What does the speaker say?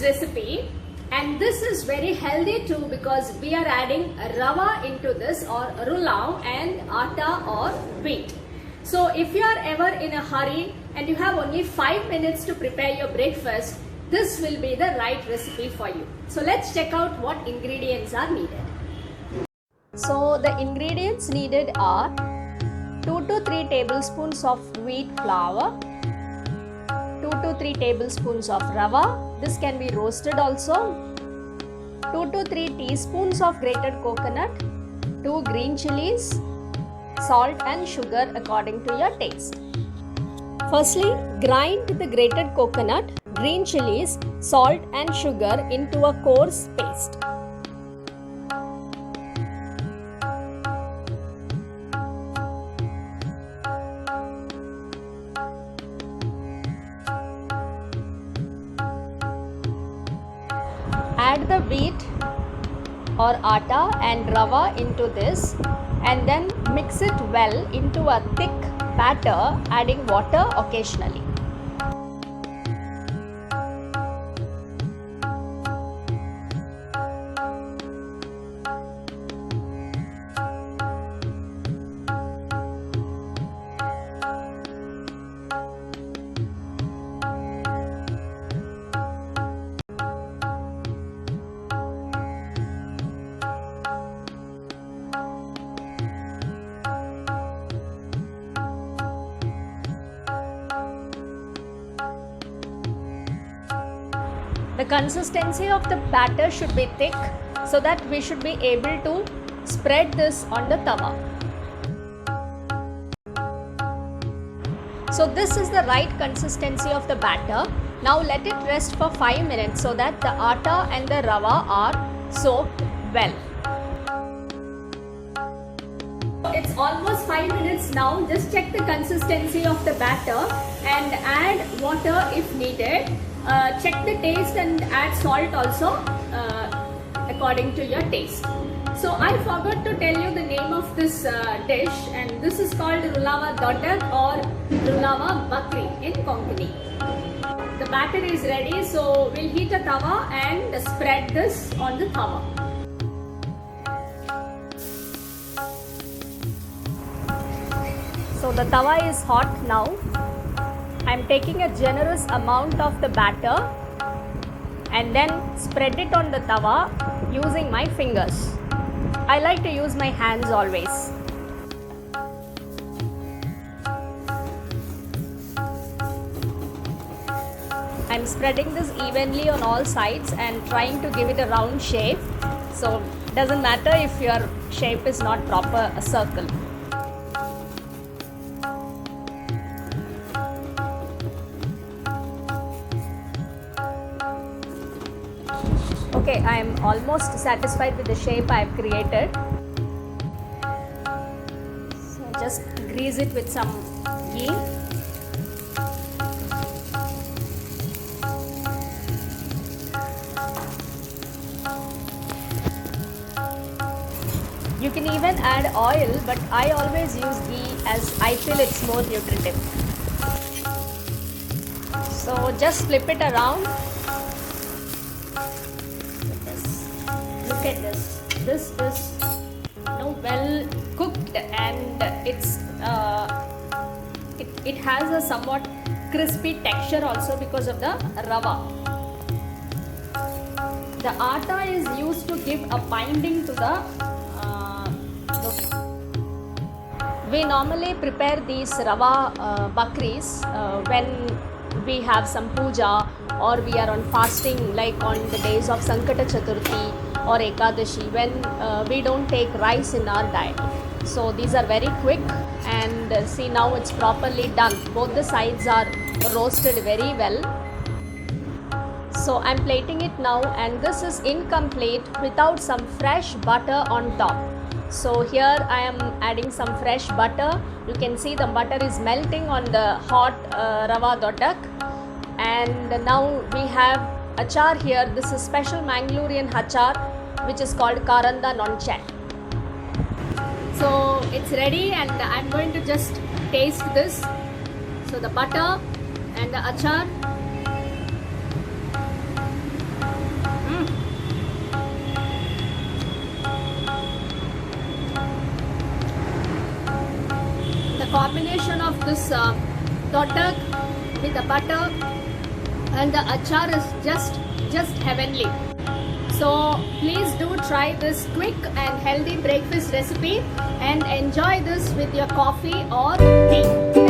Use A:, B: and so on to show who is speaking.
A: recipe, and this is very healthy too because we are adding rava into this, or rulav, and atta or wheat. So if you are ever in a hurry and you have only 5 minutes to prepare your breakfast, this will be the right recipe for you. So let's check out what ingredients are needed. So the ingredients needed are 2 to 3 tablespoons of wheat flour, 2 to 3 tablespoons of rava, this can be roasted also, 2 to 3 teaspoons of grated coconut, 2 green chilies, salt and sugar according to your taste. Firstly, grind the grated coconut, green chilies, salt and sugar into a coarse paste. Add the wheat or atta and rava into this, and then mix it well into a thick batter, adding water occasionally. The consistency of the batter should be thick so that we should be able to spread this on the tawa. So this is the right consistency of the batter. Now let it rest for 5 minutes so that the atta and the rava are soaked well. It's almost 5 minutes now. Just check the consistency of the batter and add water if needed. Check the taste and add salt also according to your taste. So I forgot to tell you the name of this dish, and this is called rulava dodak or rulava bakri in Konkani. The batter is ready, so we'll heat a tawa and spread this on the tawa. So the tawa is hot now. I am taking a generous amount of the batter and then spread it on the tawa using my fingers. I like to use my hands always. I am spreading this evenly on all sides and trying to give it a round shape. So doesn't matter if your shape is not proper a circle. Okay, I am almost satisfied with the shape I have created. So just grease it with some ghee. You can even add oil, but I always use ghee as I feel it's more nutritive. So just flip it around. Look at this. This is well cooked, and it has a somewhat crispy texture also because of the rava. The atta is used to give a binding to the we normally prepare these rava bakris when we have some puja or we are on fasting, like on the days of Sankata Chaturthi or Ekadashi, when we don't take rice in our diet. So these are very quick, and see, now it's properly done. Both the sides are roasted very well. So I'm plating it now, and this is incomplete without some fresh butter on top. So here I am adding some fresh butter. You can see the butter is melting on the hot rava dodak. And now we have achar here. This is special Mangalorean achar which is called Karanda Nonchat. So it's ready, and I'm going to just taste this. So the butter and the achar. combination of this totak with the butter and the achar is just heavenly. So please do try this quick and healthy breakfast recipe and enjoy this with your coffee or tea.